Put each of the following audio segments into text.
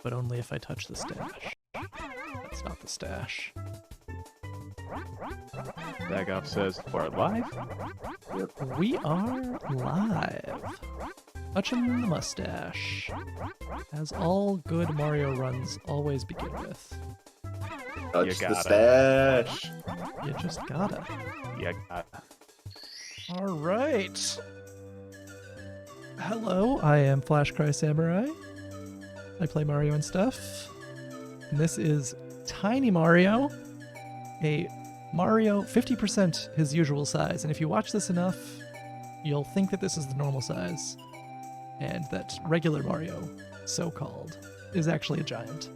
but only if I touch the stash. That's not the stash. Dagoff says, we're live? We are live. Touching the mustache. As all good Mario runs always begin with. Touch the stash. You just gotta. Yeah, gotta. Alright. Hello, I am flashcrysamurai. I play Mario and stuff. And this is Tiny Mario. A Mario 50% his usual size. And if you watch this enough, you'll think that this is the normal size. And that regular Mario, so-called, is actually a giant.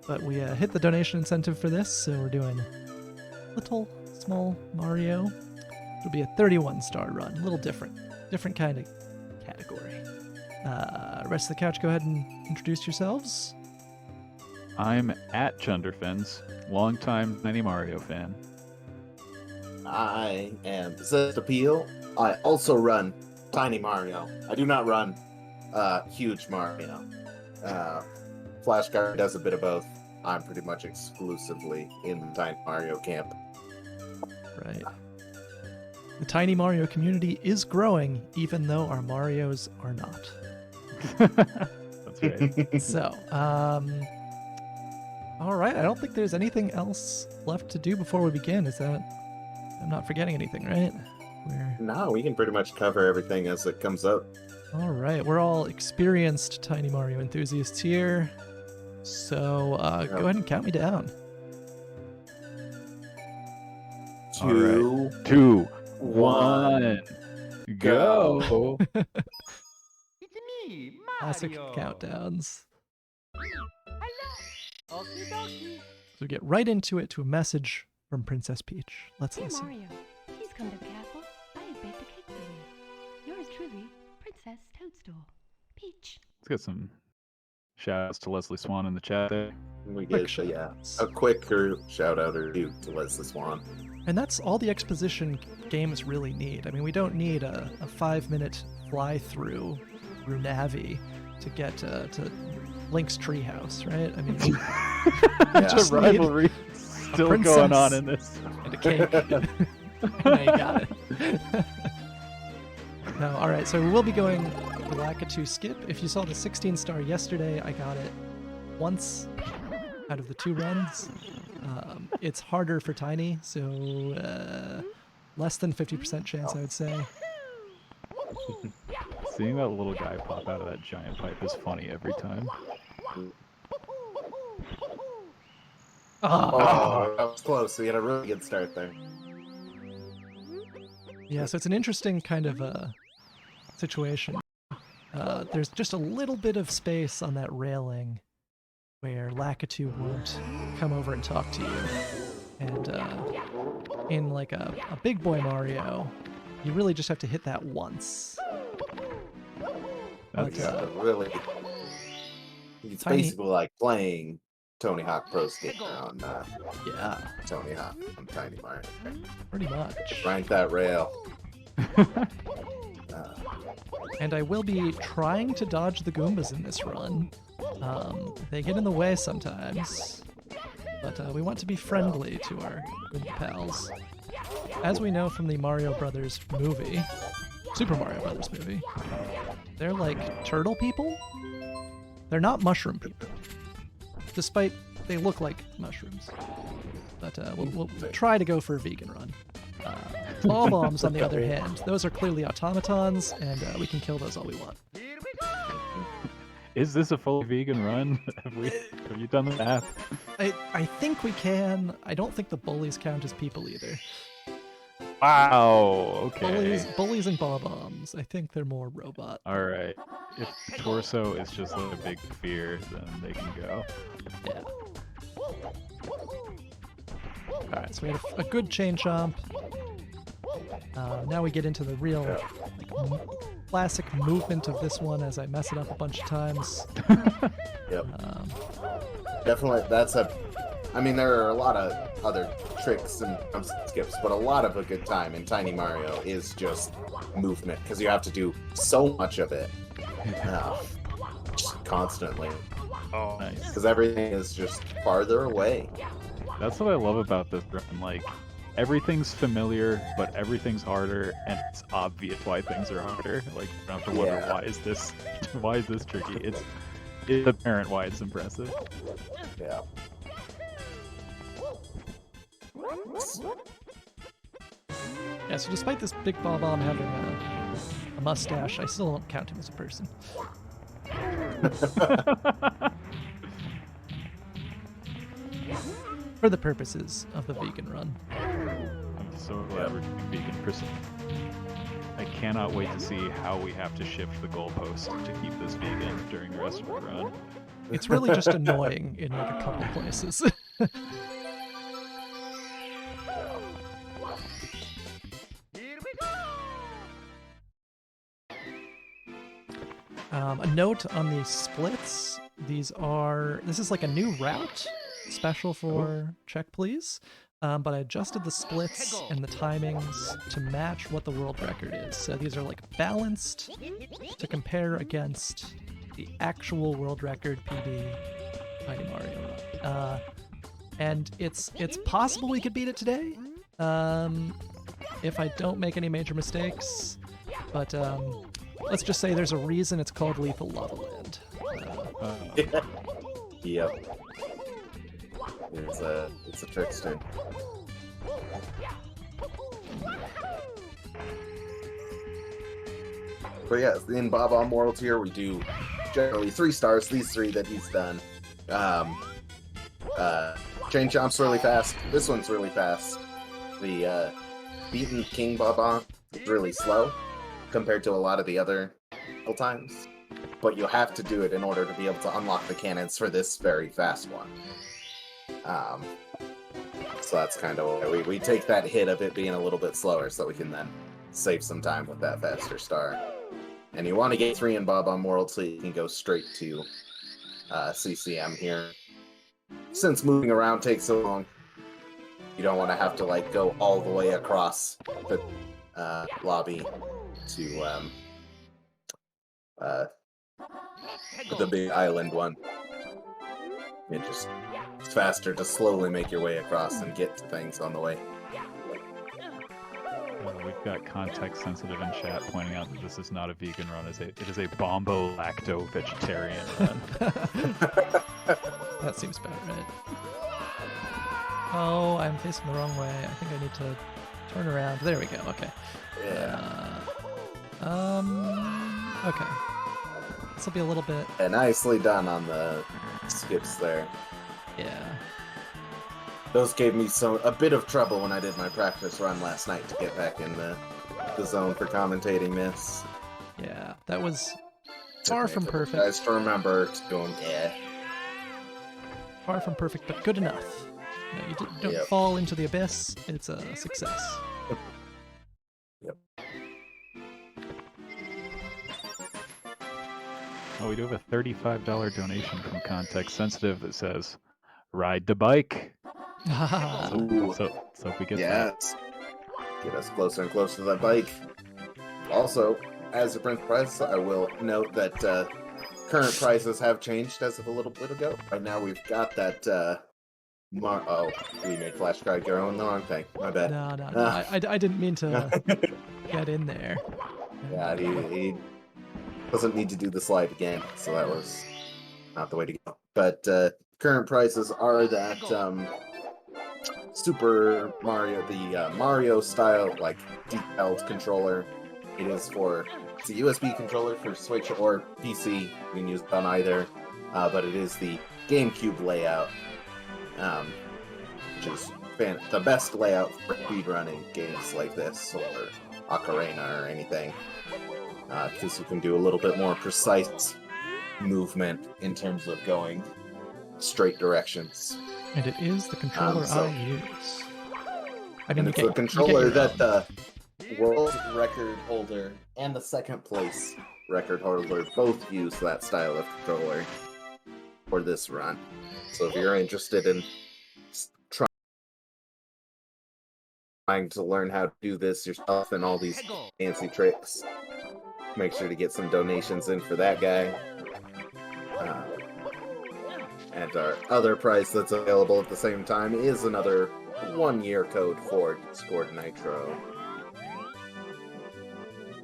But we hit the donation incentive for this, so we're doing little, small Mario. It'll be a 31-star run, a little different. Different kind of category. Rest of the couch, go ahead and introduce yourselves. I'm at Chunderfins, longtime Tiny Mario fan. I am Possessed Appeal. I also run Tiny Mario. I do not run Huge Mario. Flashcard does a bit of both. I'm pretty much exclusively in the Tiny Mario camp. Right. The Tiny Mario community is growing, even though our Marios are not. That's right. So, all right. I don't think there's anything else left to do before we begin. Is that? I'm not forgetting anything, right? No, we can pretty much cover everything as it comes up. All right. We're all experienced Tiny Mario enthusiasts here. So, go ahead and count me down. All right. 2, 1, go! It's me, Classic Mario. countdowns. Hello. Okie dokie. So we get right into it to a message from Princess Peach. Let's Dear listen. Mario, please come to the castle. I have baked a cake for you. Yours truly, Princess Toadstool. Peach. Let's get some shout-outs to Leslie Swan in the chat there. We Quick get shout-outs. a quick shout out or two to Leslie Swan. And that's all the exposition games really need. I mean, we don't need a 5-minute fly-through through Navi to get to Link's treehouse, right? I mean, The rivalry still going on princess. in this. and a cake. Now you got it. No, all right. So we will be going for Lakitu Skip. If you saw the 16-star yesterday, I got it once out of the 2 runs. It's harder for Tiny, so less than 50% chance, I would say. Seeing that little guy pop out of that giant pipe is funny every time. Oh, that was close. We had a really good start there. Yeah, so it's an interesting kind of situation. There's just a little bit of space on that railing where Lakitu won't come over and talk to you. And in like a big boy Mario, you really just have to hit that once. But, Really, it's Tiny- basically like playing Tony Hawk Pro Skater on yeah, Tony Hawk on Tiny Mario. pretty much. Rank that rail. And I will be trying to dodge the Goombas in this run. They get in the way sometimes, but we want to be friendly to our Goomba pals. As we know from the Mario Brothers movie, Super Mario Brothers movie, they're like turtle people. They're not mushroom people, despite they look like mushrooms. But we'll try to go for a vegan run. Ball bombs, on the other hand, those are clearly automatons, and we can kill those all we want. Here we go. Is this a fully vegan run? Have you done the math? I think we can. I don't think the bullies count as people either. Wow, okay. Bullies and ball bombs. I think they're more robot. Alright. If the torso is just like a big fear, then they can go. Yeah. Alright, so we had a good chain chomp. Now we get into the real classic movement of this one as I mess it up a bunch of times. Yep. Definitely, I mean, there are a lot of other tricks and skips, but a lot of a good time in Tiny Mario is just movement, because you have to do so much of it. Just constantly Oh, nice. because everything is just farther away. That's what I love about this run. Like, everything's familiar, but everything's harder, and it's obvious why things are harder. Like, you don't have to wonder Yeah. why is this tricky. It's apparent why it's impressive. Yeah. Yeah, so despite this big bomb having a mustache, I still don't count him as a person. For the purposes of the vegan run. I'm so glad we're doing vegan person. I cannot wait to see how we have to shift the goalpost to keep this vegan during the rest of the run. It's really just annoying in like a couple places. Here we go. A note on the splits. This is like a new route, special for Check Please. But I adjusted the splits and the timings to match what the world record is. So these are like balanced to compare against the actual world record PB Tiny Mario run. And it's possible we could beat it today, if I don't make any major mistakes. But let's just say there's a reason it's called Lethal Lava Land. Yep. It's a trickster. But yeah, in Bob on World Tier, we do generally 3 stars. These 3 that he's done. Chain Chomp's really fast. This one's really fast. The Beaten King Baba is really slow compared to a lot of the other times. But you have to do it in order to be able to unlock the cannons for this very fast one. So that's kind of why we take that hit of it being a little bit slower so we can then save some time with that faster star. And you want to get 3 in Bob on World so you can go straight to CCM here. Since moving around takes so long, you don't want to have to like go all the way across the lobby to the big island one. It's faster to slowly make your way across and get to things on the way. We've got context sensitive in chat pointing out that this is not a vegan run, it is a bombo lacto vegetarian run. That seems about right. Oh, I'm facing the wrong way. I think I need to turn around. There we go. Okay. Yeah. Okay. This will be a little bit. Yeah, nicely done on the skips there. Yeah. Those gave me a bit of trouble when I did my practice run last night to get back in the zone for commentating this. Yeah, that was far from perfect. Guys, to remember to go and Far from perfect, but good enough. You don't fall into the abyss. It's a success. Yep. Oh, we do have a $35 donation from Context Sensitive that says, "Ride the bike." So if we get that. Get us closer and closer to that bike. Also, as a Prince prize, I will note that current prices have changed as of a little bit ago. Right now, we've got that. Oh, we made Flashcry go on the wrong thing. My bad. No. I didn't mean to get in there. Yeah, he doesn't need to do the slide again, so that was not the way to go. But current prices are that Super Mario, the Mario style, like detailed controller. It's a USB controller for Switch or PC. You can use it on either, but it is the GameCube layout, which is the best layout for speedrunning games like this or Ocarina or anything, because you can do a little bit more precise movement in terms of going straight directions. And it is the controller I use. And it's the controller that the world record holder and the second place record holder both use that style of controller for this run. So if you're interested in trying to learn how to do this yourself and all these fancy tricks, make sure to get some donations in for that guy. And our other price that's available at the same time is another 1-year code for Discord Nitro.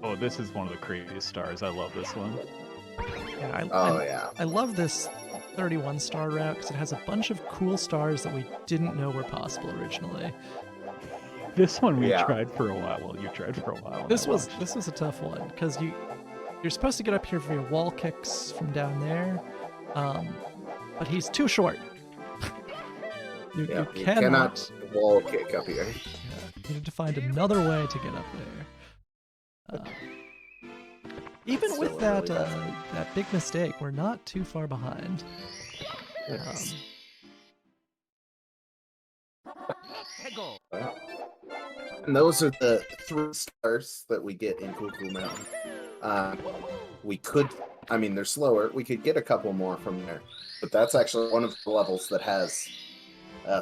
Oh, this is one of the craziest stars. I love this one. Yeah, I love this 31 star route because it has a bunch of cool stars that we didn't know were possible originally. This one we tried for a while. Well, you tried for a while. This was a tough one because you're supposed to get up here via wall kicks from down there, but he's too short. you cannot wall kick up here. Yeah, you need to find another way to get up there. Even with that that big mistake, we're not too far behind. And those are the 3 stars that we get in Cuckoo Mountain. We could, I mean, they're slower. We could get a couple more from there, but that's actually one of the levels that has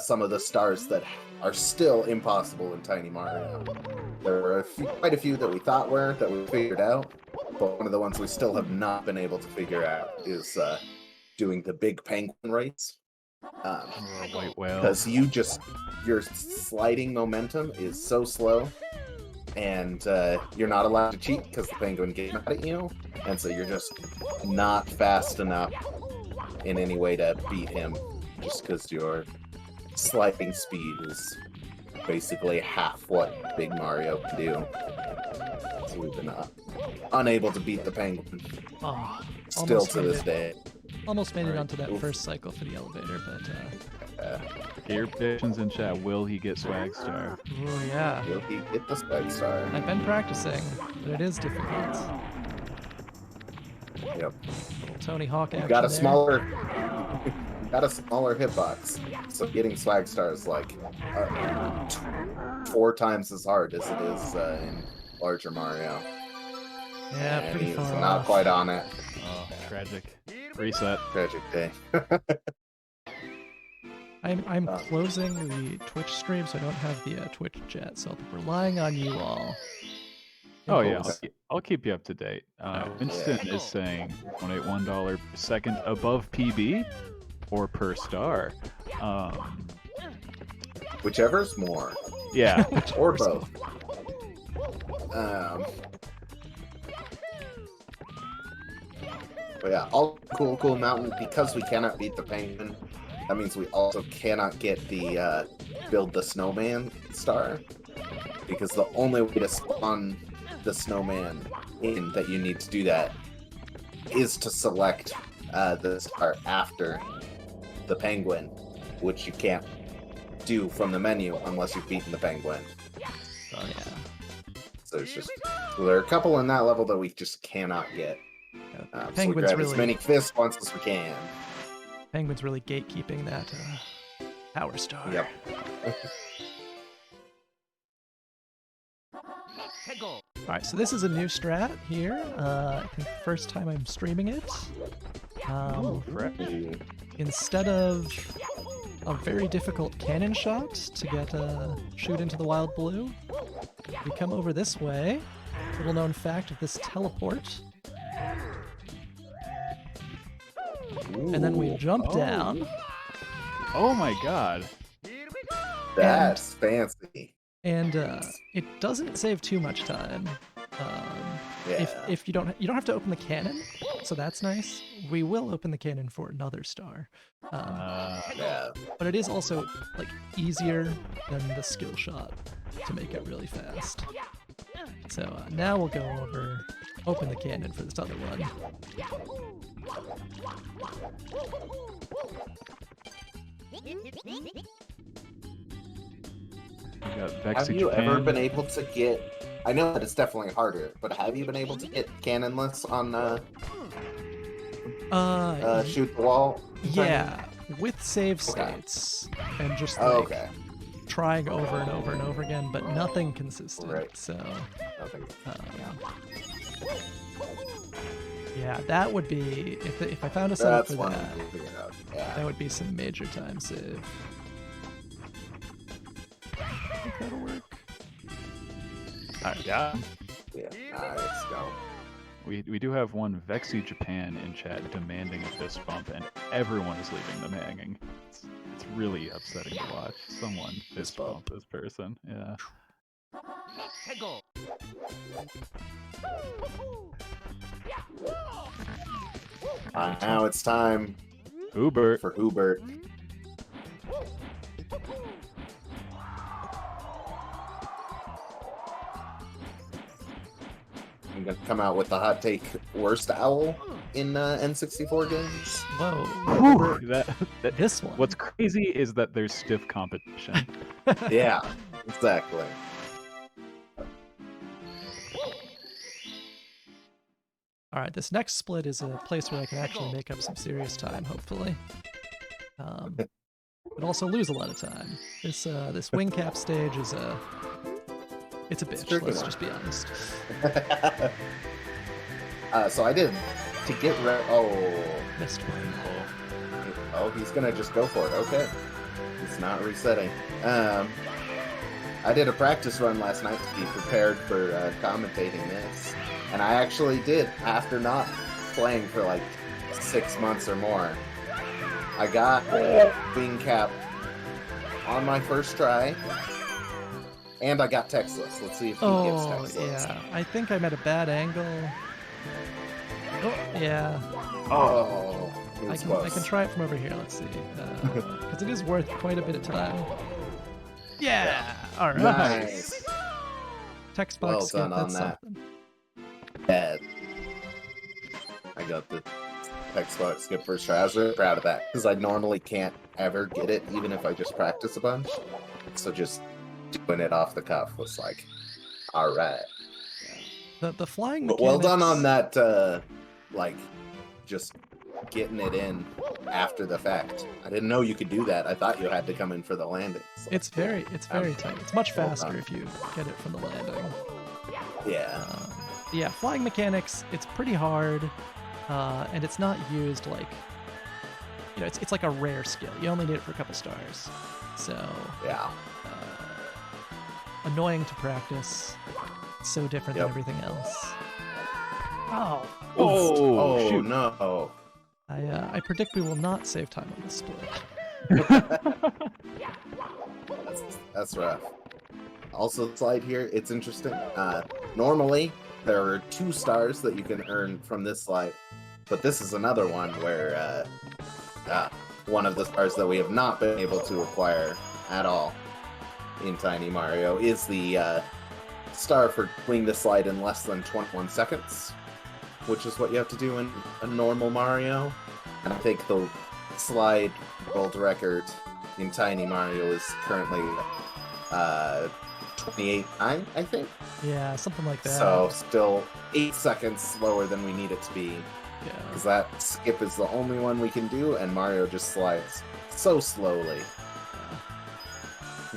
some of the stars that are still impossible in Tiny Mario. There were quite a few that we thought were, that we figured out, but one of the ones we still have not been able to figure out is doing the big penguin race. White whale. Because your sliding momentum is so slow, and you're not allowed to cheat because the penguin gets mad at you, and so you're just not fast enough in any way to beat him, just because your sliding speed is basically half what Big Mario can do. So we've been unable to beat the penguin. Oh, still to this day. Almost made it onto that first cycle for the elevator, but Get your predictions in chat. Will he get Swag Star? Oh yeah. Will he get the Swag Star? I've been practicing, but it is difficult. Yep. Tony Hawk action Got a there. smaller hitbox, so getting Swag Star is like 4 times as hard as it is in larger Mario. Yeah, and pretty he's far not off. quite on it. Oh, tragic. Reset. Tragic day. I'm closing the Twitch stream, so I don't have the Twitch chat, so I'll be relying on you all. Oh yeah, Impulse. I'll keep you up to date. Winston is saying donate $1 per second above PB or per star. Whichever's more. Yeah. Or both. But yeah, all cool mountain, because we cannot beat the penguin. That means we also cannot get the build the snowman star, because the only way to spawn the snowman in that you need to do that is to select the star after the penguin, which you can't do from the menu unless you've beaten the penguin. Oh yeah. So it's just, there are a couple in that level that we just cannot get. So we Penguin's grab really as many fist points as we can. Penguin's really gatekeeping that power star. Yep. Alright, so this is a new strat here. I think first time I'm streaming it. Instead of a very difficult cannon shot to get shoot into the wild blue, we come over this way. Little known fact of this teleport. And then we jump down. Oh my god. That's fancy. And it doesn't save too much time. If you don't have to open the cannon, so that's nice. We will open the cannon for another star. Yeah. But it is also like easier than the skill shot to make it really fast. So now we'll go over, open the cannon for this other one. We got Vex Have you ever been able to get? I know that it's definitely harder, but have you been able to get cannonless on shoot the wall? Yeah, with save states and just like trying over and over and over again, but nothing consistent. Right. So Nothing. yeah, that would be if I found a setup That's for one that. to figure out. Yeah. That would be some major time save. I think that'll work. Yeah. Yeah. Nice. Go. We do have one Vexy Japan in chat demanding a fist bump, and everyone is leaving them hanging. It's really upsetting to watch. Someone fist bump this person. Yeah. Now it's time Hubert. for Hubert. I'm gonna come out with the hot take: worst owl in N64 games. Whoa. Whew, that, This one. what's crazy is that there's stiff competition. Yeah, exactly. All right, this next split is a place where I can actually make up some serious time, hopefully. But also lose a lot of time. This wing cap stage is it's a bitch. Let's just be honest. So I did to get rid. Oh, Missed one. oh, he's gonna just go for it. Okay, he's not resetting. I did a practice run last night to be prepared for commentating this, and I actually did after not playing for like 6 months or more. I got wing cap on my first try, and I got textless. Let's see if he gets Oh, textless. yeah. I think I'm at a bad angle. Oh, yeah. Oh, it I was can close. try it from over here. Let's see. Because it is worth quite a bit of time. Yeah. All right. Nice. Text Well box done skip, on that's that. something. Bad. I got the Xbox skip first try. I was really proud of that because I normally can't ever get it, even if I just practice a bunch. So just doing it off the cuff was like, all right. The flying But mechanics. well done on that. Like, just getting it in after the fact. I didn't know you could do that. I thought you had to come in for the landing. So It's very tight. It's much well faster done. if you get it from the landing. Yeah. Yeah, flying mechanics, it's pretty hard, and it's not used like, it's like a rare skill. You only need it for a couple stars. So, Yeah. annoying to practice. It's so different Yep. than everything else. Oh, Oh, shoot. no. I predict we will not save time on this split. That's rough. Also, the slide here, it's interesting. Normally, there are 2 stars that you can earn from this slide, but this is another one where one of the stars that we have not been able to acquire at all in Tiny Mario is the star for doing the slide in less than 21 seconds, which is what you have to do in a normal Mario. And I think the slide world record in Tiny Mario is currently 28.9, I think. Yeah, something like that. So still 8 seconds slower than we need it to be, yeah. because that skip is the only one we can do, and Mario just slides so slowly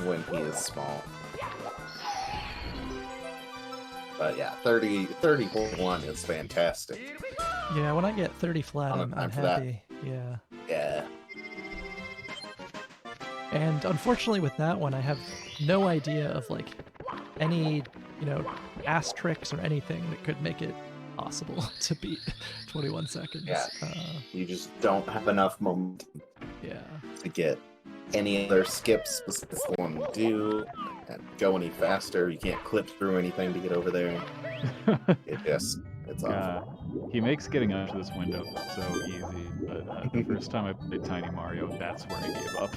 when he is small. But yeah, 30.1 is fantastic. Yeah, when I get 30 flat, I'm I'm time for that. happy. Yeah. Yeah. And unfortunately with that one, I have no idea of like any, asterisks or anything that could make it possible to beat 21 seconds. Yeah. You just don't have enough momentum Yeah. to get any other skips besides the one we do. Can't go any faster. You can't clip through anything to get over there. It's awful. He makes getting up to this window so easy, but the first time I played Tiny Mario, that's where I gave up.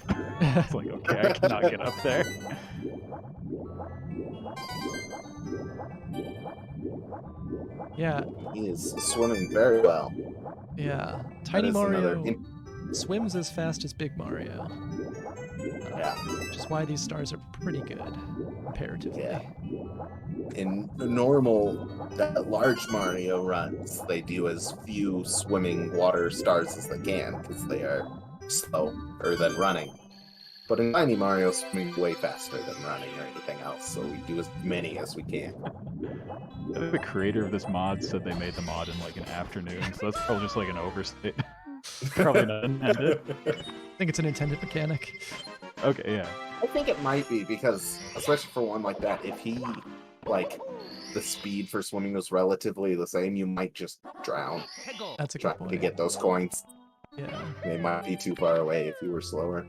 It's like, okay, I cannot get up there. Yeah. He is swimming very well. Yeah. That Tiny is another Mario swims as fast as Big Mario. Yeah. Which is why these stars are pretty good, comparatively. Yeah. In normal large Mario runs, they do as few swimming water stars as they can because they are slower than running. But in Tiny Mario, swimming way faster than running or anything else, so we do as many as we can. I think the creator of this mod said they made the mod in like an afternoon, so that's probably just like an oversight. Probably not intended. I think it's an intended mechanic. Okay, yeah. I think it might be because, especially for one like that, if he the speed for swimming was relatively the same, you might just drown That's a good trying point. to get those coins. Yeah. They might be too far away if you were slower.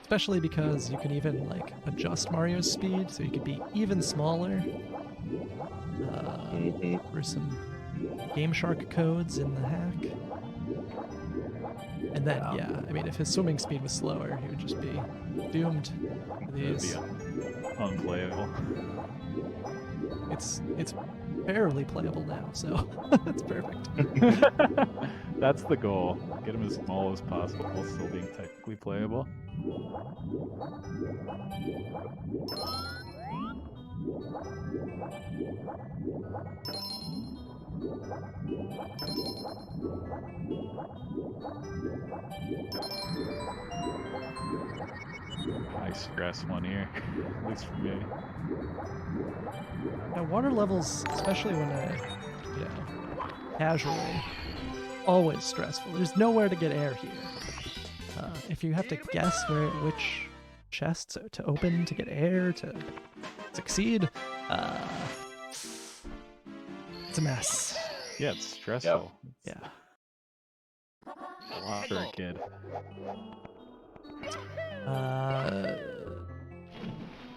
Especially because you can even like adjust Mario's speed, so you could be even smaller. There's some Game Shark codes in the hack. And then, yeah, I mean, if his swimming speed was slower, he would just be doomed to these. Unplayable. It's barely playable now, so that's perfect. That's the goal. Get him as small as possible while still being technically playable. High stress one here, at least for me. Now, water levels, especially when casually, always stressful. There's nowhere to get air here. If you have to guess which chests to open to get air to succeed, it's a mess. Yeah, it's stressful. Yeah. A lot for a kid.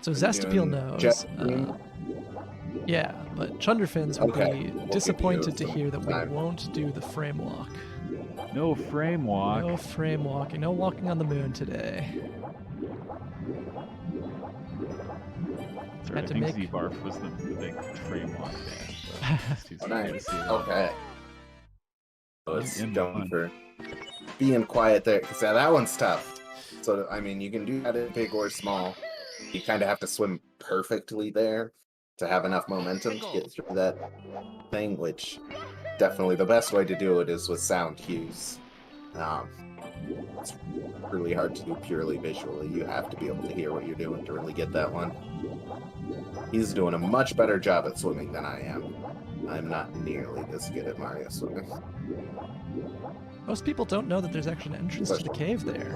So Zestapil knows. Yeah, but Chunderfins would be disappointed to hear that we won't do the frame walk. No frame walk. No frame walking. No walking on the moon today. Sorry, I think Z-Barf was the big frame walk fan. So Nice. Okay. Let's go for being quiet there, because that one's tough. So, I mean, you can do that in big or small. You kind of have to swim perfectly there to have enough momentum to get through that thing, which definitely the best way to do it is with sound cues. It's really hard to do purely visually. You have to be able to hear what you're doing to really get that one. He's doing a much better job at swimming than I am. I'm not nearly this good at Mario swimming. Most people don't know that there's actually an entrance to the cave there.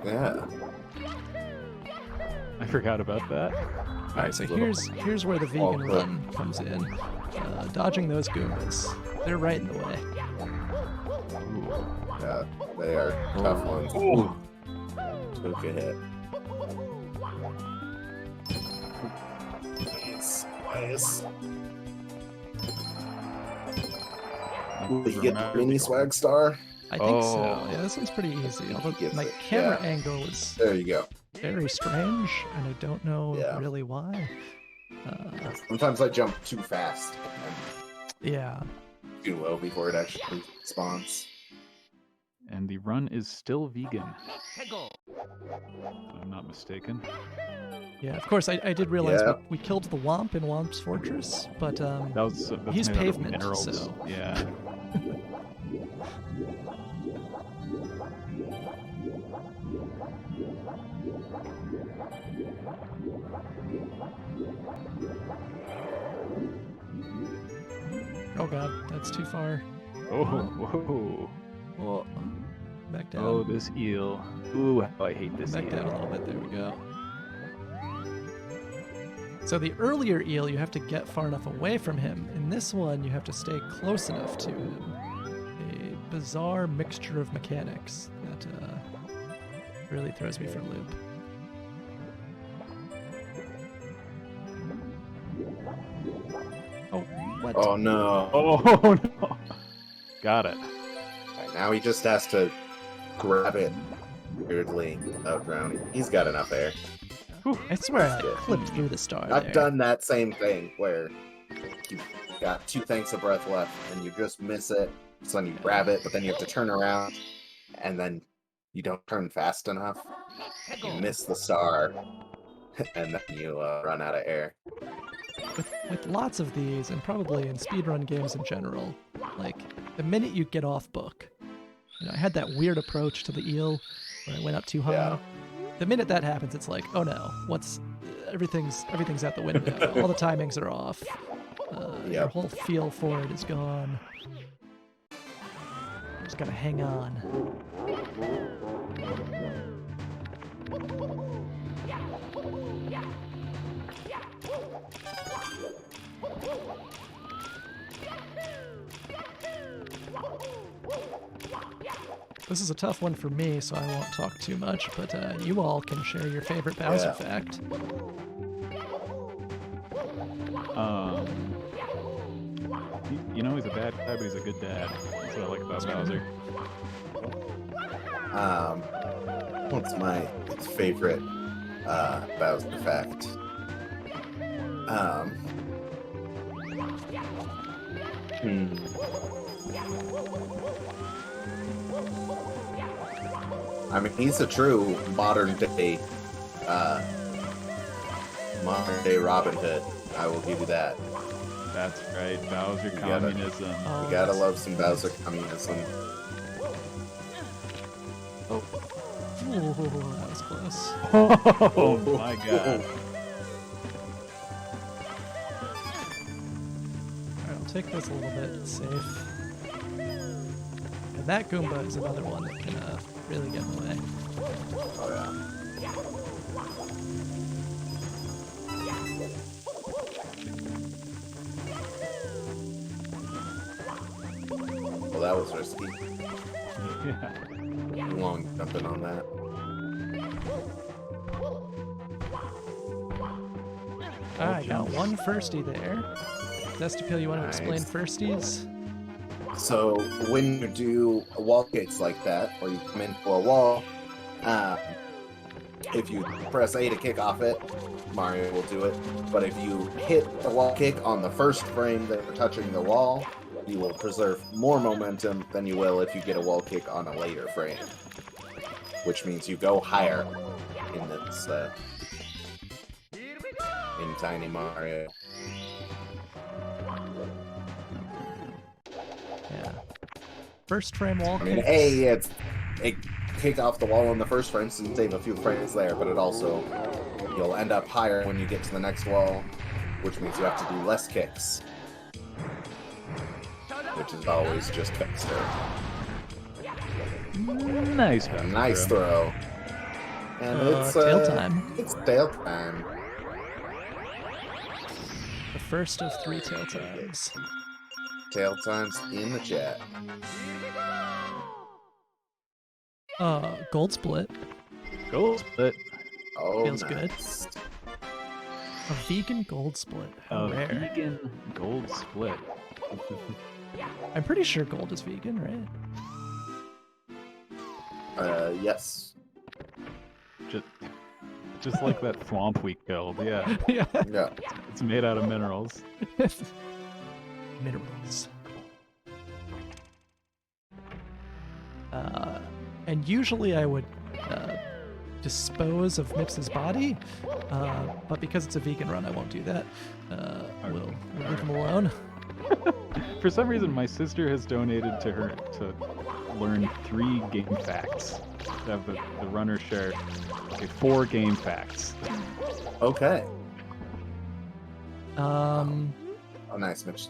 Yeah. I forgot about that. Alright, so here's where the vegan run comes in. Dodging those Goombas. They're right in the way. Yeah, they are tough ones. Ooh. Took a hit. Nice. Ooh, you get the mini swag star? I think so. Yeah, this one's pretty easy. Although my camera angle is there you go. Very strange, and I don't know really why. Sometimes I jump too fast. Yeah. Too low before it actually spawns. And the run is still vegan. If I'm not mistaken. Yeah, of course, I did realize we killed the Womp in Womp's Fortress, but that's he's made out of pavement, minerals. so... Yeah. Oh god, that's too far. Oh, whoa. Whoa. Back down. Oh, this eel. Ooh, how I hate this Back eel. down a little bit, there we go. So the earlier eel, you have to get far enough away from him. In this one, you have to stay close enough to him. A bizarre mixture of mechanics that really throws me for a loop. Oh, what? Oh no. Oh no. Got it. Right, now he just has to grab it weirdly without drowning. He's got enough air. I swear I clipped through the star I've there. done that same thing where you've got 2 tanks of breath left and you just miss it. So then you grab it, but then you have to turn around and then you don't turn fast enough. You miss the star and then you run out of air. With lots of these, and probably in speedrun games in general, like, the minute you get off book, I had that weird approach to the eel where I went up too high. Yeah. The minute that happens, it's like, oh no, everything's out the window. All the timings are off. Your whole feel for it is gone. Just gotta hang on. This is a tough one for me, so I won't talk too much, but you all can share your favorite Bowser Yeah. fact. You know he's a bad guy, but he's a good dad. That's what I like about Bowser. What's my favorite Bowser fact? I mean, he's a true modern day Robin Hood. I will give you that. That's right, Bowser gotta- communism. Oh, You gotta love some Bowser communism. Ooh, that was close. Oh my god. Alright, I'll take this a little bit safe. And that Goomba is another one that can really get in the way. Oh yeah. Well, that was risky. Yeah. Long jumping on that. Alright, got one firstie there. Zestapil, you want to explain Nice. firsties? So when you do wall kicks like that, or you come into a wall, if you press A to kick off it, Mario will do it. But if you hit the wall kick on the first frame that you're touching the wall, you will preserve more momentum than you will if you get a wall kick on a later frame. Which means you go higher in this in Tiny Mario. Yeah. First frame wall I mean, kicks. it kick off the wall on the first frame, so you save a few frames there, but it also, you'll end up higher when you get to the next wall, which means you have to do less kicks. Which is always just faster. Nice, A Bowser. nice throw. And it's tail time. It's tail time. The first of 3 tail times. Tail times in the chat. Gold split. Gold split. Oh, Feels good. nice. A vegan gold split. How A rare. vegan gold split. I'm pretty sure gold is vegan, right? Yes. Just like that Swamp Week gold, yeah. Yeah. Yeah. It's made out of minerals. Minerals. And usually I would dispose of Mips's body, but because it's a vegan run, I won't do that. We'll leave him alone. For some reason, my sister has donated to her to learn 3 game facts. To have the runner share 4 game facts. Okay. Oh, Oh, nice pitch.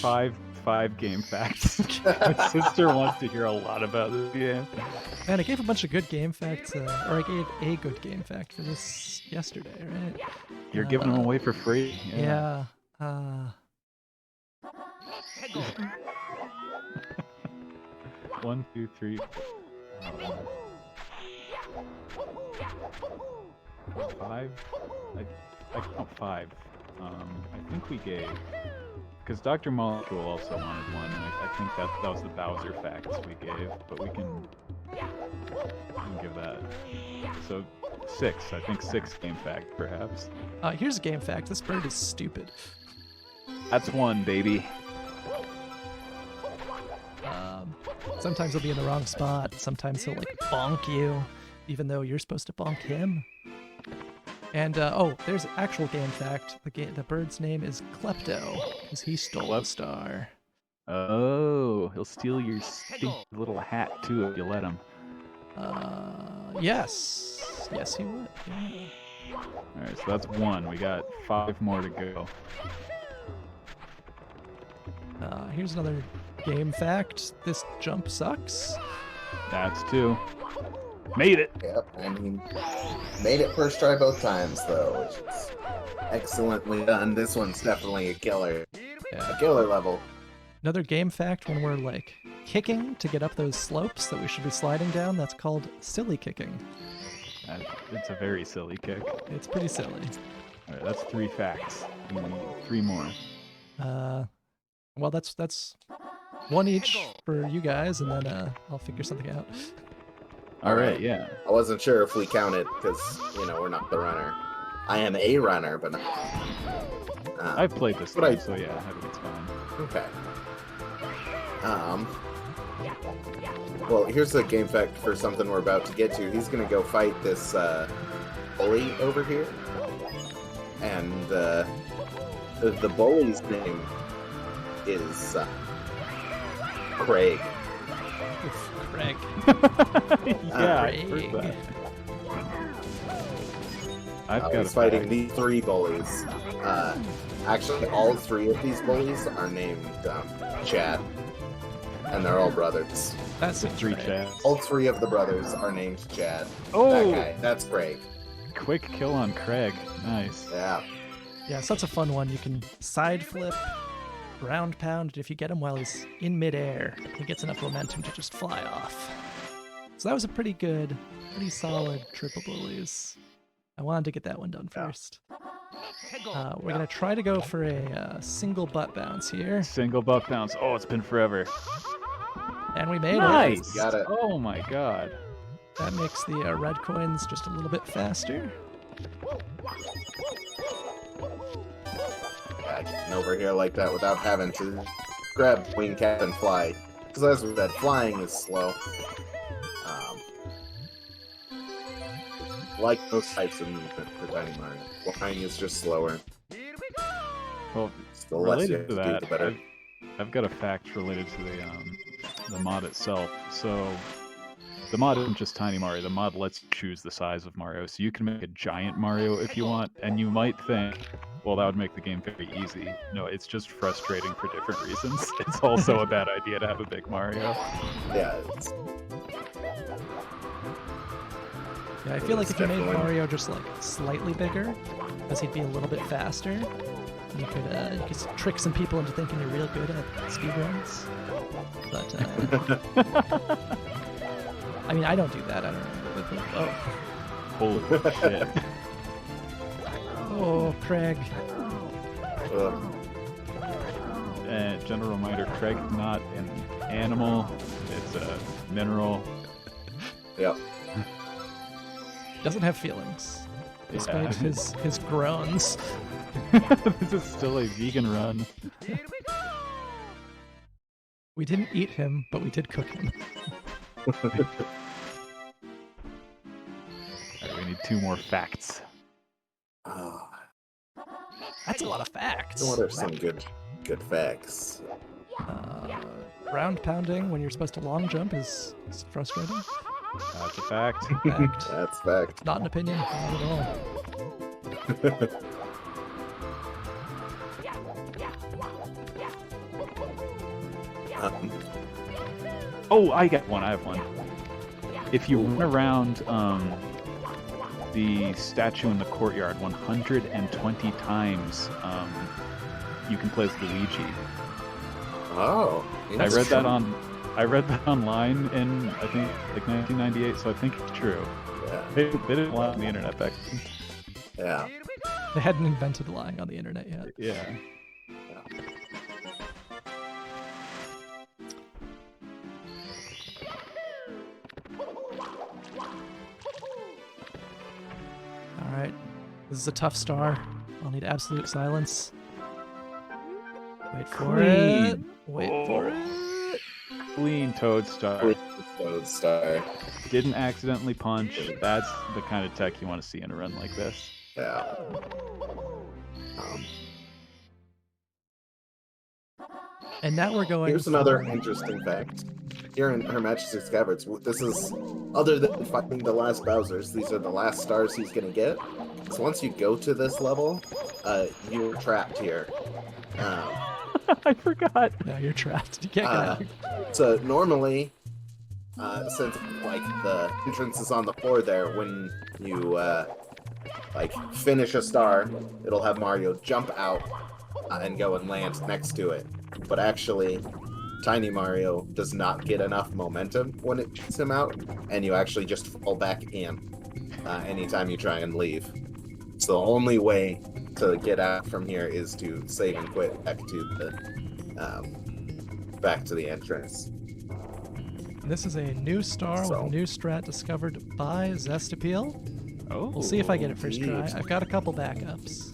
Five game facts. My sister wants to hear a lot about this game. man, I gave a bunch of good game facts, or I gave a good game fact for this yesterday, right? You're giving them away for free. Yeah. 1, 2, 3. 5. I count 5. I think we gave, because Dr. Molecule also wanted one, and I think that was the Bowser facts we gave, but we can give that. So 6. I think 6 game fact, perhaps. Here's a game fact. This bird is stupid. That's 1, baby. Sometimes he'll be in the wrong spot. Sometimes he'll like bonk you, even though you're supposed to bonk him. And there's actual game fact. The bird's name is Klepto because he stole a star. Oh, he'll steal your stinky little hat too if you let him. Yes, he would. Yeah. All right, so that's 1. We got 5 more to go. Here's another game fact. This jump sucks. That's 2. Made it. Yep, and he made it first try both times, though, which is excellently done. This one's definitely a killer. Yeah. A killer level. Another game fact when we're like kicking to get up those slopes that we should be sliding down. That's called silly kicking. It's a very silly kick. It's pretty silly. All right, that's 3 facts. We need 3 more. Well, that's one each for you guys, and then I'll figure something out. All right, yeah. I wasn't sure if we counted because, we're not the runner. I am a runner, but not... I've played this But game, so yeah, I think it's fine. Okay. Well, here's a game fact for something we're about to get to. He's gonna go fight this bully over here, and the bully's name is Craig. Craig. Yeah, I Craig. heard that. I've got He's fighting these 3 bullies. Actually, all 3 of these bullies are named Chad, and they're all brothers. That's the 3 Craig. Chads. All 3 of the brothers are named Chad. Oh! That guy, that's Craig. Quick kill on Craig. Nice. Yeah. Yeah, so that's a fun one. You can side flip, ground pound, and if you get him while he's in midair, he gets enough momentum to just fly off. So that was a pretty solid triple bullies. I wanted to get that one done first. We're gonna try to go for a single butt bounce here, Single butt bounce. Oh, it's been forever. and we made it. Nice. Got it. Oh my god. That makes the red coins just a little bit faster. Yeah, getting over here like that without having to grab wing cap and fly. Because as we said, flying is slow. Like those types of movement for Tiny Mario. Flying is just slower. Well, The less you related have to to do, that, the better. I've got a fact related to the mod itself. So the mod isn't just Tiny Mario. The mod lets you choose the size of Mario, so you can make a giant Mario if you want. And you might think, well, that would make the game very easy. No, it's just frustrating for different reasons. It's also a bad idea to have a big Mario. Yeah, Yeah, I feel like if you made Definitely. Mario just like slightly bigger, because he'd be a little bit faster, you could trick some people into thinking you're real good at speedruns. But I mean, I don't do that. I don't know. Holy shit. Oh, Craig. And general reminder, Craig's not an animal. It's a mineral. Yep. Doesn't have feelings, despite his groans. This is still a vegan run. We didn't eat him, but we did cook him. Alright, we need 2 more facts. Oh, That's a lot of facts. what are some good facts? Ground pounding when you're supposed to long jump is frustrating. That's a fact. Fact. That's fact. Not an opinion, not at all. Oh, I got one. I have one. If you run around the statue in the courtyard 120 times, you can play as Luigi. Oh, I read that online in I think like 1998, so I think it's true. Yeah. They didn't lie on the internet back then. Yeah. They hadn't invented lying on the internet yet. Yeah. Alright. This is a tough star. I'll need absolute silence. Wait for it. Wait for it. Clean Toad Star. Star. Didn't accidentally punch. That's the kind of tech you want to see in a run like this. Yeah. And now we're going. Here's another interesting fact. Here in Her Majesty's Caverns, this is, other than fighting the last Bowsers, these are the last stars he's gonna get. So once you go to this level, you're trapped here. I forgot. No, you're trapped. You can't get out. So normally, since like the entrance is on the floor there, when you like finish a star, it'll have Mario jump out and go and land next to it. But actually, Tiny Mario does not get enough momentum when it shoots him out, and you actually just fall back in anytime you try and leave. So the only way to get out from here is to save and quit back to the entrance. This is a new star with a new strat discovered by Zestapeel. Oh. We'll see if I get it first try. indeed. I've got a couple backups.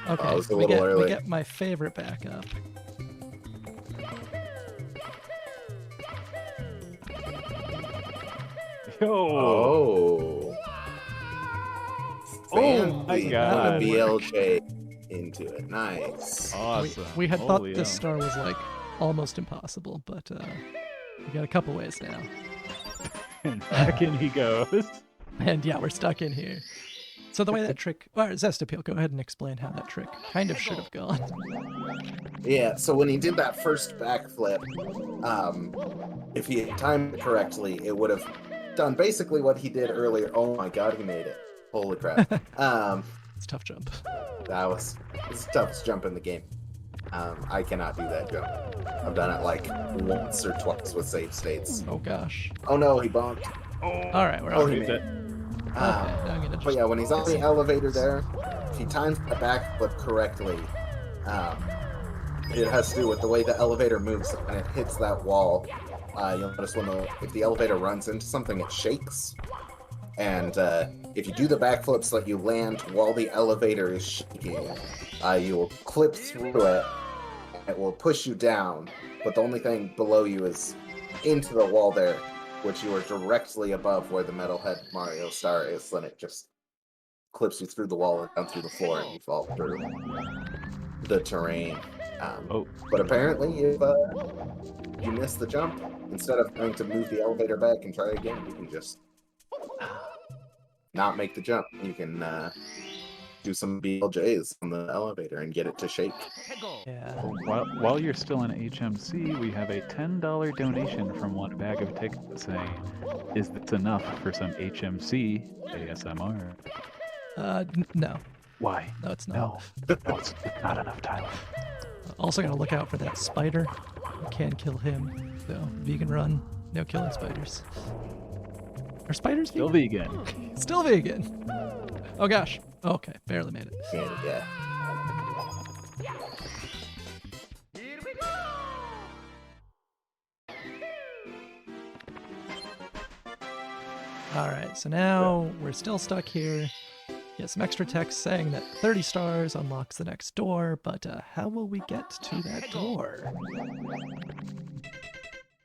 Okay, it was a we little early. get my favorite backup. Yo. Oh. Oh my Fancy. God. BLJ into it. Nice. Awesome. We had Holy thought this hell. star was like almost impossible, but we got a couple ways now. And back in he goes. And yeah, we're stuck in here. So the way that trick, or Zestapeel, go ahead and explain how that trick kind of should have gone. Yeah, so when he did that first backflip, if he had timed it correctly, it would have done basically what he did earlier. Oh my god, he made it. Holy crap. It's a tough jump. It's the toughest jump in the game. I cannot do that jump. I've done it like once or twice with save states. Oh gosh. Oh no, he bonked. All right, we're Oh, on. he Wait, made it. Okay, now I'm gonna just. But yeah, when he's on the elevator there, if he times the backflip correctly, it has to do with the way the elevator moves and it hits that wall. You'll notice if the elevator runs into something, it shakes. And if you do the backflip so that you land while the elevator is shaking, you will clip through it. It will push you down, but the only thing below you is into the wall there, which you are directly above where the metalhead Mario star is. Then it just clips you through the wall and down through the floor, and you fall through the terrain. But apparently, if you miss the jump, instead of having to move the elevator back and try again, you can just not make the jump. You can do some BLJs on the elevator and get it to shake. Yeah. While you're still in HMC, we have a $10 donation from one bag of tickets saying, "Is this enough for some HMC ASMR?" No. Why? No, it's No, not. no, it's not enough, Tyler. Also gotta look out for that spider. You can't kill him. So, vegan run. No killing spiders. Are spiders Still vegan? vegan. Still vegan. Oh gosh. Okay, barely made it. Yeah. Here we go! Alright, so now we're still stuck here. Get some extra text saying that 30 stars unlocks the next door, but how will we get to that door?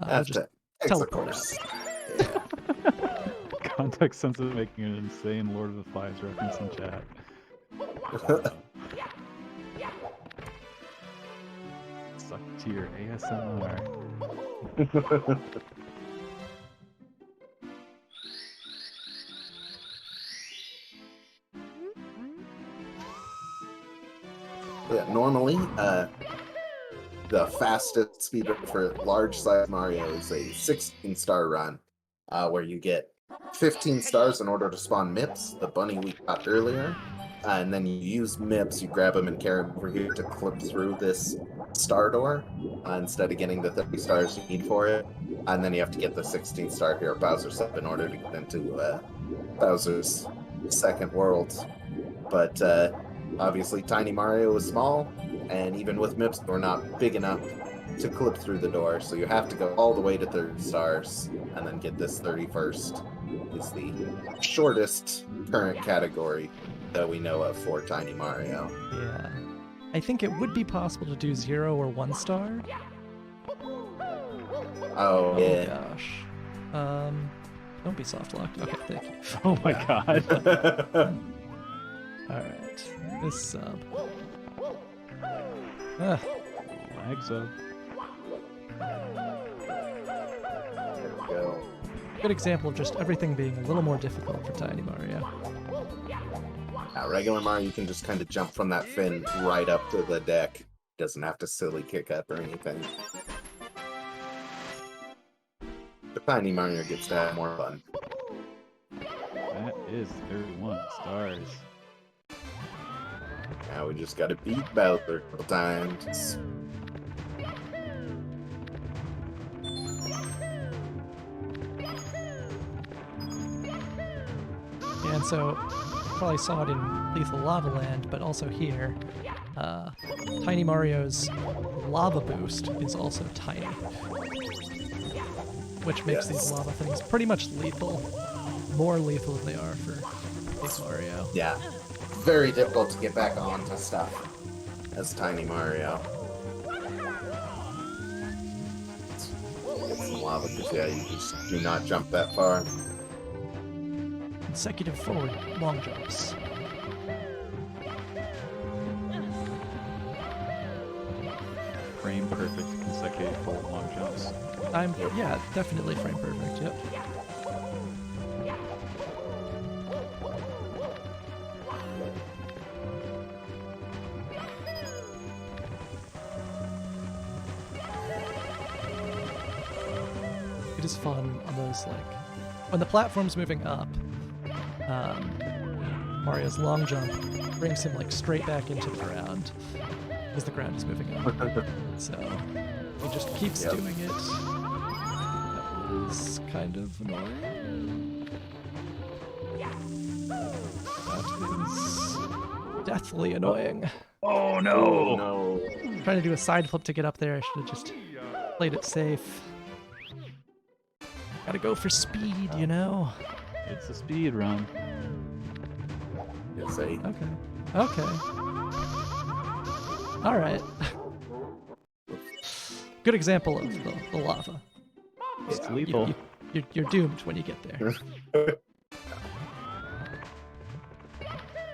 Have Just to teleport course. Context sensitive making an insane Lord of the Flies reference in chat. Suck to your ASMR. Yeah, normally, the fastest speedrun for large size Mario is a 16-star run, where you get 15 stars in order to spawn Mips, the bunny we got earlier, and then you use Mips, you grab them and carry them over here to clip through this star door, instead of getting the 30 stars you need for it, and then you have to get the 16-star here, Bowser's up, in order to get into Bowser's second world. But obviously, Tiny Mario is small, and even with Mips, we're not big enough to clip through the door, so you have to go all the way to 30 stars, and then get this 31st. Is the shortest current category that we know of for Tiny Mario. Yeah. I think it would be possible to do 0 or 1 star. Oh, yeah. Gosh. Don't be soft locked. Okay, thank you. Oh my god. Alright. This sub. Ah, Lag sub. There we go. good example of just everything being a little more difficult for Tiny Mario. Now, regular Mario, you can just kind of jump from that fin right up to the deck. Doesn't have to silly kick up or anything. But Tiny Mario gets to have more fun. That is 31 stars. Now we just gotta beat Bowser a couple times. And so, you probably saw it in Lethal Lava Land, but also here, Tiny Mario's lava boost is also tiny, which makes these lava things pretty much lethal. More lethal than they are for Big Mario. Yeah. Very difficult to get back onto stuff as Tiny Mario. Get some lava, because yeah, you just do not jump that far. Consecutive forward long jumps. Frame perfect consecutive forward long jumps. Yeah, definitely frame perfect, yep. It is fun on those, like, when the platform's moving up, Mario's long jump brings him, like, straight back into the ground because the ground is moving up. So he just keeps doing it. That was kind of annoying. That is deathly annoying. Oh no! No. Trying to do a side flip to get up there. I should have just played it safe. Gotta go for speed, you know? It's a speed run. It's a Okay. Okay. Alright. Good example of the lava. It's lethal. You're doomed when you get there.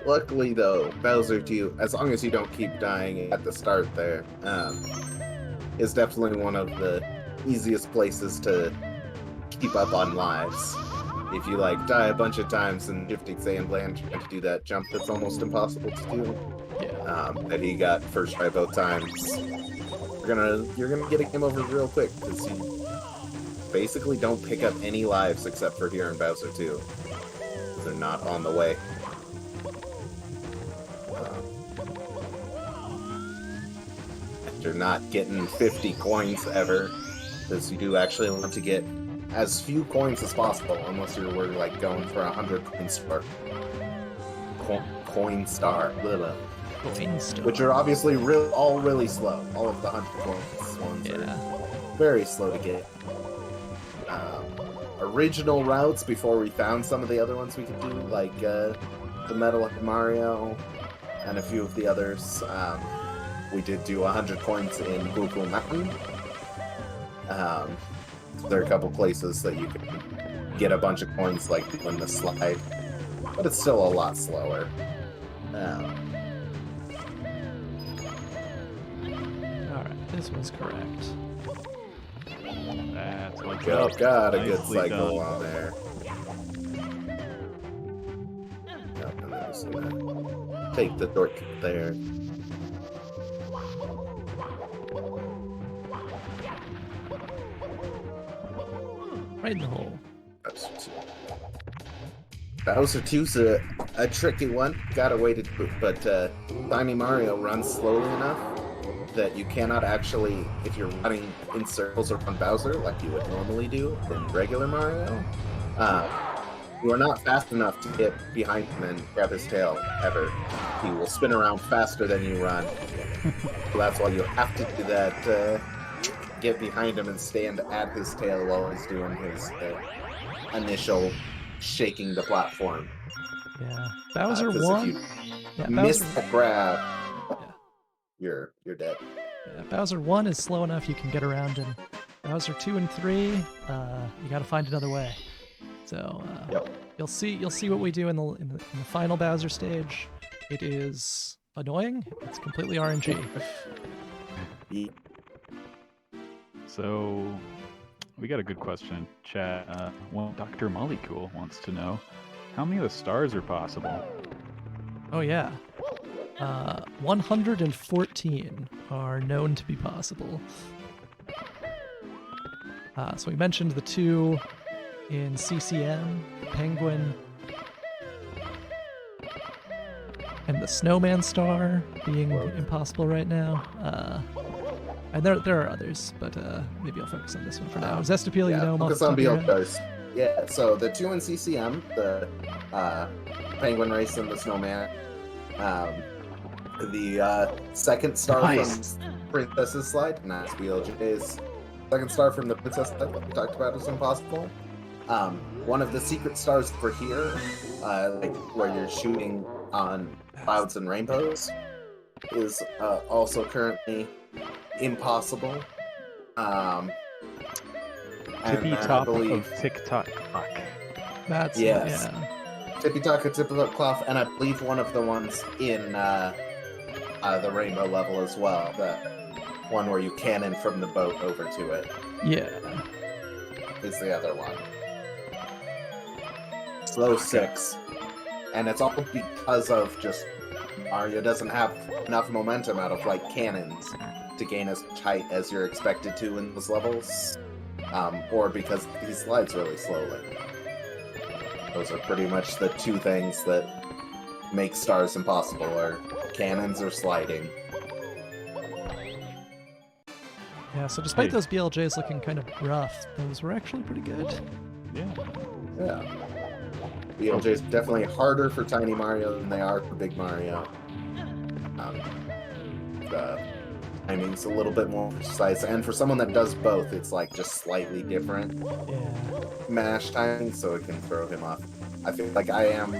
Luckily, though, Bowser 2, as long as you don't keep dying at the start there, is definitely one of the easiest places to keep up on lives. If you, like, die a bunch of times in Shifting Sand Land trying to do that jump that's almost impossible to do, that he got first try both times, you're gonna get a game over real quick, because you basically don't pick up any lives except for here in Bowser 2. They're not on the way. You're not getting 50 coins ever, because you do actually want to get as few coins as possible, unless you're like going for 100 coin star. Coin star. Blah, blah. Coin star. Which are obviously all really slow. All of the 100 coins ones are very slow to get. Original routes before we found some of the other ones we could do, like the Metal Mario and a few of the others. We did do 100 coins in Buku Mountain. There are a couple places that you can get a bunch of coins, like in the slide, but it's still a lot slower. Alright, this was correct. That's what's Oh up. god, a good Nicely cycle done. on there. Yep, and then just gonna take the shortcut there. Right in the hole. Bowser 2's a tricky one. Got a way to do it, but Tiny Mario runs slowly enough that you cannot actually, if you're running in circles around Bowser like you would normally do in regular Mario, you are not fast enough to get behind him and grab his tail ever. He will spin around faster than you run. So that's why you have to do that. Get behind him and stand at his tail while he's doing his initial shaking the platform. Yeah. Bowser 'Cause won. if you Yeah, miss Bowser, the grab, you're dead. yeah, Bowser 1 is slow enough you can get around him. Bowser 2 and 3, you gotta find another way. So Yep. you'll see what we do in the final Bowser stage. It is annoying. It's completely RNG. So, we got a good question in chat. Dr. Mollycool wants to know, how many of the stars are possible? Oh yeah. 114 are known to be possible. So we mentioned the 2 in CCM, the Penguin, and the snowman star being impossible right now. And there are others, but maybe I'll focus on this one for now. Zestapil, you know, focus on BLJs. Yeah, so the 2 in CCM, the penguin race and the snowman. The second star from Princess's Slide, nice BLJs. Second star from the Princess Slide that we talked about is impossible. One of the secret stars for here, like where you're shooting on clouds and rainbows, is also currently impossible. Tippy top of TikTok. That's yes. Yeah. Tippy top of TikTok cloth, and I believe one of the ones in the rainbow level as well. The one where you cannon from the boat over to it. Yeah. Is the other one. Slow 6. And it's all because of just Mario doesn't have enough momentum out of like cannons to gain as much height as you're expected to in those levels. Or because he slides really slowly. Those are pretty much the two things that make stars impossible, are cannons or sliding. Yeah, so despite those BLJs looking kind of rough, those were actually pretty good. Yeah. BLJ's definitely harder for Tiny Mario than they are for Big Mario. The timing's a little bit more precise, and for someone that does both, it's like just slightly different mash timing, so it can throw him off. I feel like I am,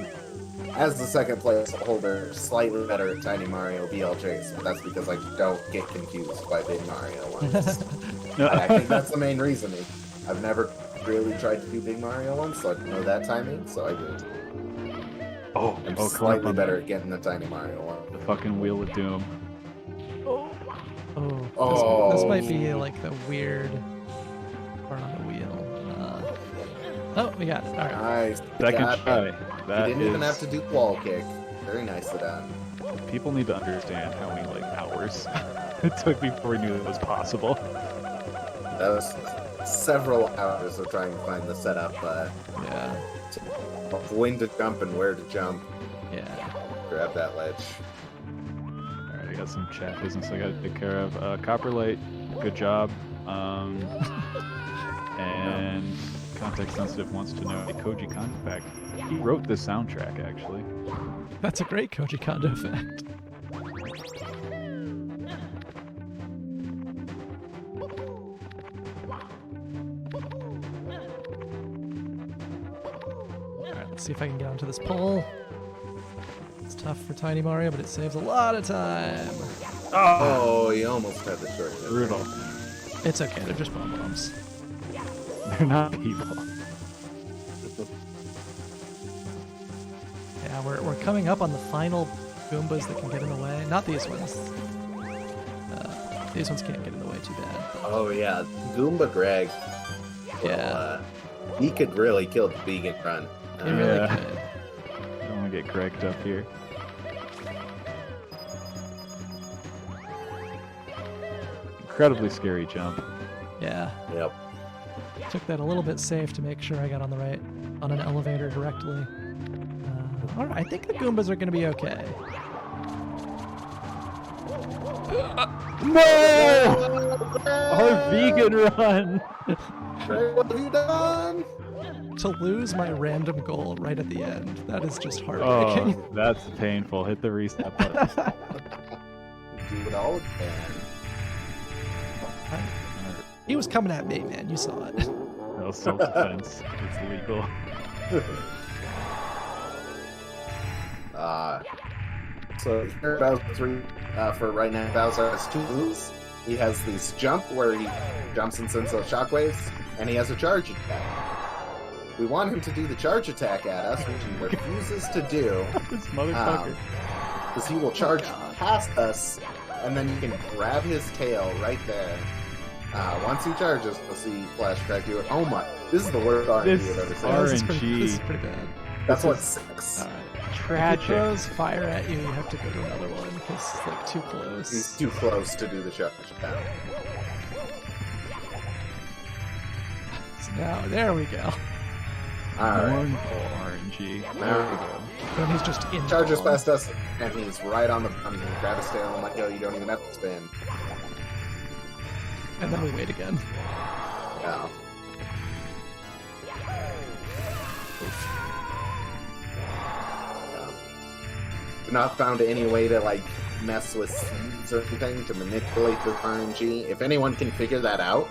as the second place holder, slightly better at Tiny Mario BLJs, but that's because I don't get confused by Big Mario ones. I think that's the main reasoning. I've never really tried to do Big Mario once, so I know that timing, so I do. I'm slightly better at getting the Tiny Mario one. The fucking Wheel of Doom. This might be like the weird part on the wheel. We got it. All right. Nice. Second try. You didn't even have to do wall kick. Very nicely done. People need to understand how many hours it took before we knew it was possible. That was several hours of trying to find the setup. When to jump and where to jump. Yeah. Grab that ledge. Alright, I got some chat business I gotta take care of. Copperlight, good job. And Context Sensitive wants to know a Koji Kondo fact. He wrote this soundtrack, actually. That's a great Koji Kondo fact. Alright, let's see if I can get onto this pole. It's tough for Tiny Mario, but it saves a lot of time. Oh, you almost had the short. Brutal. It's okay, they're just bombs. They're not people. Yeah, we're coming up on the final Goombas that can get in the way. Not these ones. These ones can't get in the way too bad. Oh yeah, Goomba Greg. Well, he could really kill the vegan run. He really could. I don't want to get Gregged up here. Incredibly scary jump. Yeah. Yep. Took that a little bit safe to make sure I got on an elevator directly. Alright, I think the Goombas are going to be okay. No! Our vegan run! What have you done? To lose my random goal right at the end, that is just heartbreaking. Oh, that's painful. Hit the reset button. Do it all again. He was coming at me, man. You saw it. No self-defense. It's legal. So here Bowser 3, for right now, Bowser has two moves. He has this jump where he jumps and sends those shockwaves, and he has a charge attack. We want him to do the charge attack at us, which he refuses to do. This motherfucker. Because he will charge past us, and then you can grab his tail right there. Once he charges, we'll see Flashcry do it. Oh my, this is the worst RNG I've ever seen. This is pretty bad. That's what 6. Tragic. If he throws fire at you, you have to go to another one because it's like too close. He's too close to do the charge attack. So now, there we go. Alright. Mournful RNG. There we go. Then he's just in. Charges column. past us, and he's right on the button. Grab his tail and let go. You don't even have to spin. And then we wait again. Yeah. I've not found any way to like mess with seeds or anything to manipulate the RNG. If anyone can figure that out,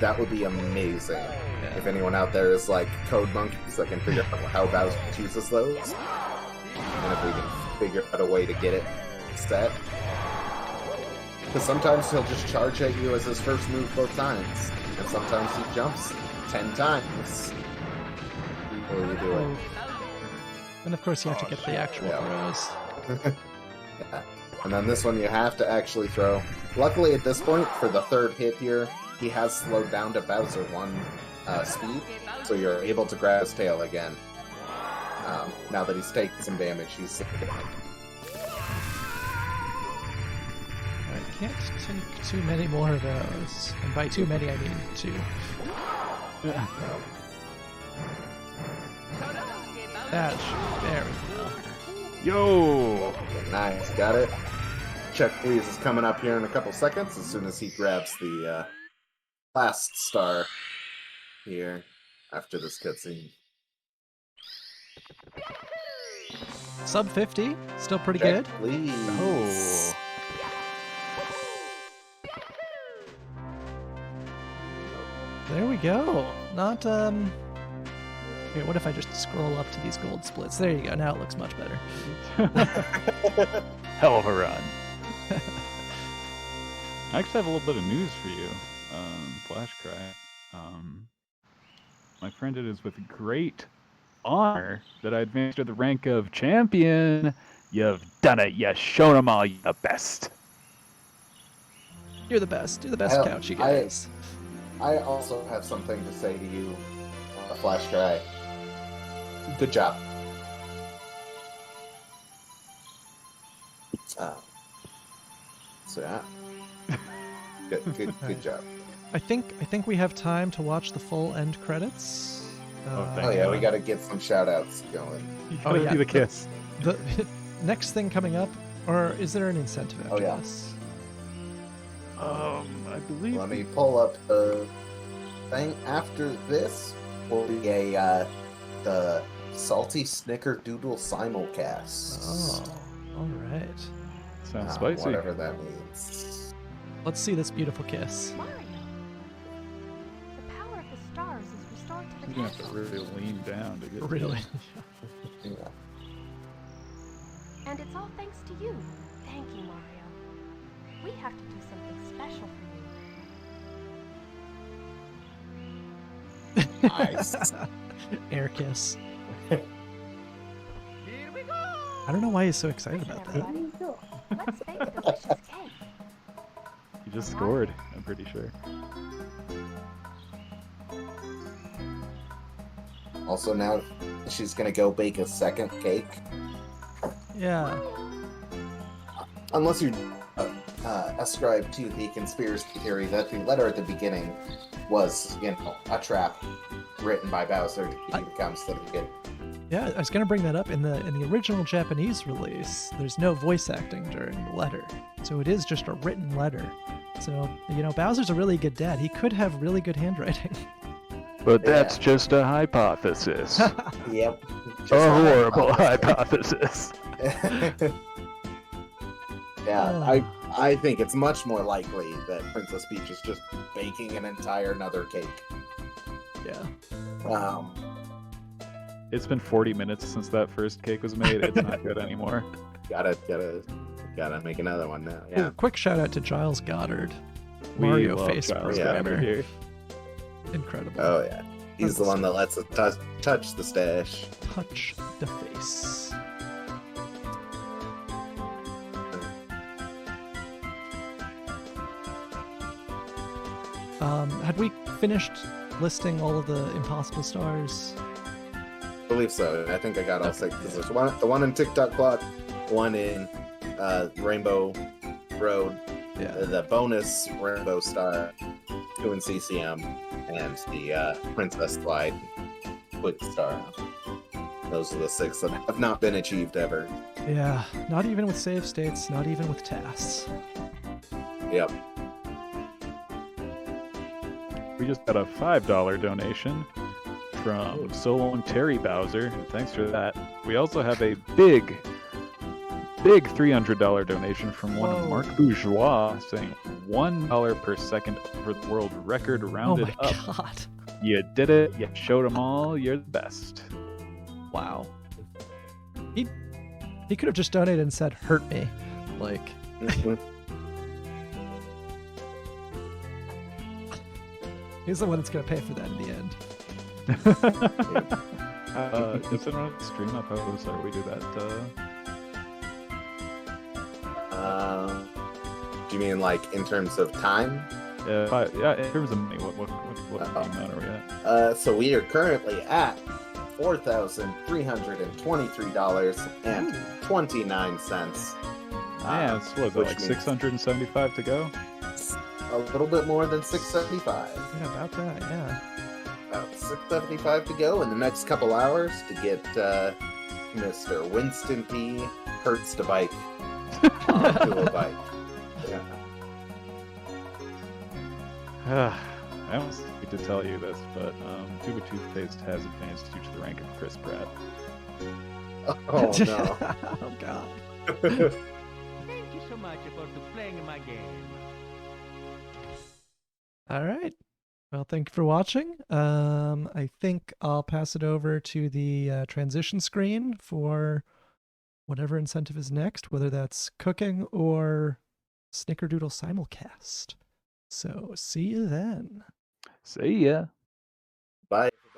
that would be amazing. Yeah. If anyone out there is like code monkeys that can figure out how Bowser chooses those, and if we can figure out a way to get it set. Because sometimes he'll just charge at you as his first move both times, and sometimes he jumps 10 times before you do it. And of course, you have to get the actual Yeah. throws. Yeah. And then this one you have to actually throw. Luckily at this point, for the third hit here, he has slowed down to Bowser 1 speed, so you're able to grab his tail again. Now that he's taken some damage, he's... I can't take too many more of those. And by too many, I mean 2. Dash. There we go. Yo! Nice, got it. Check Please is coming up here in a couple seconds as soon as he grabs the last star here after this cutscene. Sub 50. Still pretty Check, good. Please. Oh. There we go. Not, Here, what if I just scroll up to these gold splits? There you go. Now it looks much better. Hell of a run. I actually have a little bit of news for you, Flashcry. My friend, it is with great honor that I advanced to the rank of champion. You've done it. You've shown them all you're the best. You're the best. You're the best Hell, couch, you guys. I also have something to say to you, Flashcry. Good job. So yeah. Good job. I think we have time to watch the full end credits. thank Oh yeah, you. we gotta get some shout outs going. You Oh, gotta yeah. do the kiss. The next thing coming up, or is there an incentive after Oh, yeah. this? I believe. Let me pull up the thing after this. Will be a the Salty Snickerdoodle simulcast. Oh, all right. Sounds spicy. Whatever that means. Let's see this beautiful kiss. Mario, the power of the stars is restored to the You're gonna have to castle. really lean down to get. Really? Yeah. And it's all thanks to you. Thank you, Mario. We have to do something special for you. Nice. Air kiss. Here we go! I don't know why he's so excited about that. Everybody, let's bake a delicious cake. You just scored. I'm pretty sure. Also now she's gonna go bake a second cake. Yeah. Unless you ascribe to the conspiracy theory that the letter at the beginning was, a trap written by Bowser to keep the comes to the beginning. Yeah, I was gonna bring that up in the original Japanese release. There's no voice acting during the letter, so it is just a written letter. So Bowser's a really good dad. He could have really good handwriting. But Yeah. that's just a hypothesis. Yep. A horrible hypothesis. Yeah, I think it's much more likely that Princess Peach is just baking an entire another cake. Yeah. It's been 40 minutes since that first cake was made. It's not good anymore. Gotta make another one now. Yeah. Ooh, quick shout out to Giles Goddard, We Mario love face Giles programmer. Goddard here. Incredible. Oh yeah. He's the one that lets us touch the stash. Touch the face. Had we finished listing all of the impossible stars? I believe so. I think I got all six. Because there's the one in TikTok Clock, one in Rainbow Road, Yeah. the bonus Rainbow Star, 2 in CCM, and the Princess Slide. quick star. Those are the 6 that have not been achieved ever. Yeah, not even with save states, not even with tasks. Yep. We just got a $5 donation from So Long Terry Bowser. Thanks for that. We also have a big $300 donation from one of Whoa. Mark Bourgeois saying $1 per second over the world record rounded Oh my up. god. You did it. You showed them all. You're the best. Wow. He could have just donated and said, hurt me. Like, he's the one that's going to pay for that in the end. Is it on the stream up? How sorry we do that? Do you mean like in terms of time? Yeah, in terms of money, what amount are we at? So we are currently at $4,323.29. Yeah, it's what, which like means 675 to go? a little bit more than 675. Yeah, about that, yeah. About 675 to go in the next couple hours to get Mr. Winston P. Hurts to bike onto a bike. Yeah. I almost hate to tell you this, but Tuba Toothpaste has advanced you to the rank of Chris Pratt. Oh no. Oh god. Thank you so much for playing my game. All right. Well, thank you for watching. I think I'll pass it over to the transition screen for whatever incentive is next, whether that's cooking or Snickerdoodle simulcast. So see you then. See ya. Bye.